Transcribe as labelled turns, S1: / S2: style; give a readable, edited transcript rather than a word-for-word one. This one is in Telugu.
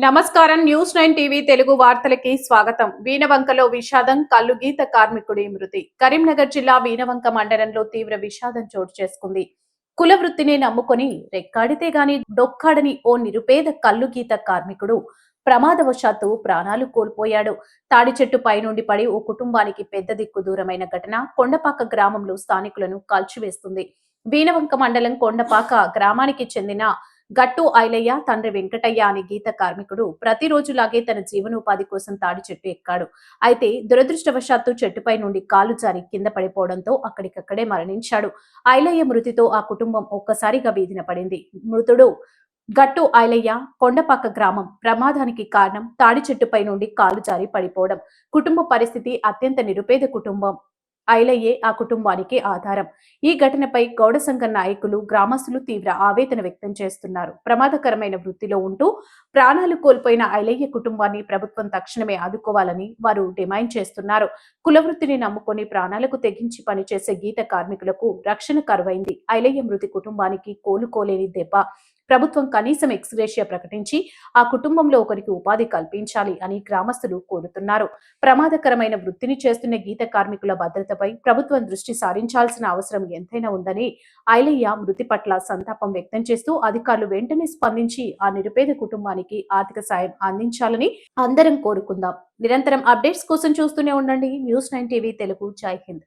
S1: నమస్కారం. న్యూస్ 9 టీవీ తెలుగు వార్తలకి స్వాగతం. వీణవంకలో విషాదం, కల్లు గీత కార్మికుడి మృతి. కరీంనగర్ జిల్లా వీణవంక మండలంలో తీవ్ర విషాదం చోటు చేసుకుంది. కుల వృత్తిని నమ్ముకొని రెక్కాడితే గాని డొక్కాడని ఓ నిరుపేద కల్లు గీత కార్మికుడు ప్రమాదవశాత్తు ప్రాణాలు కోల్పోయాడు. తాడి చెట్టు పైనుండి పడి ఓ కుటుంబానికి పెద్ద దిక్కు దూరమైన ఘటన కొండపాక గ్రామంలో స్థానికులను కాల్చివేస్తుంది. వీణవంక మండలం కొండపాక గ్రామానికి చెందిన గట్టు ఐలయ్య తండ్రి వెంకటయ్య అనే గీత కార్మికుడు ప్రతిరోజులాగే తన జీవనోపాధి కోసం తాడి చెట్టు ఎక్కాడు. అయితే దురదృష్టవశాత్తు చెట్టుపై నుండి కాలు జారి కింద పడిపోవడంతో అక్కడికక్కడే మరణించాడు. ఐలయ్య మృతితో ఆ కుటుంబం ఒక్కసారిగా వీధిన పడింది. మృతుడు గట్టు ఐలయ్య కొండపాక గ్రామం. ప్రమాదానికి కారణం తాడి చెట్టుపై నుండి కాలు జారి పడిపోవడం. కుటుంబ పరిస్థితి అత్యంత నిరుపేద కుటుంబం. ఐలయ్యే ఆ కుటుంబానికి ఆధారం. ఈ ఘటనపై గౌడ సంఘ నాయకులు, గ్రామస్తులు తీవ్ర ఆవేదన వ్యక్తం చేస్తున్నారు. ప్రమాదకరమైన వృత్తిలో ఉంటూ ప్రాణాలు కోల్పోయిన ఐలయ్య కుటుంబాన్ని ప్రభుత్వం తక్షణమే ఆదుకోవాలని వారు డిమాండ్ చేస్తున్నారు. కులవృత్తిని నమ్ముకొని ప్రాణాలకు తెగించి పనిచేసే గీత కార్మికులకు రక్షణ కరువైంది. ఐలయ్య మృతి కుటుంబానికి కోలుకోలేని దెబ్బ. ప్రభుత్వం కనీసం ఎక్స్‌గ్రేషియా ప్రకటించి ఆ కుటుంబంలో ఒకరికి ఉపాధి కల్పించాలి అని గ్రామస్తులు కోరుతున్నారు. ప్రమాదకరమైన వృత్తిని చేస్తున్న గీత కార్మికుల భద్రతపై ప్రభుత్వం దృష్టి సారించాల్సిన అవసరం ఎంతైనా ఉందని ఐలయ్య మృతి పట్ల సంతాపం వ్యక్తం చేస్తూ అధికారులు వెంటనే స్పందించి ఆ నిరుపేద కుటుంబానికి ఆర్థిక సాయం అందించాలని అందరం కోరుకుందాం. నిరంతరం అప్డేట్స్ కోసం చూస్తూనే ఉండండి న్యూస్ 9 టీవీ తెలుగు. జై హింద్.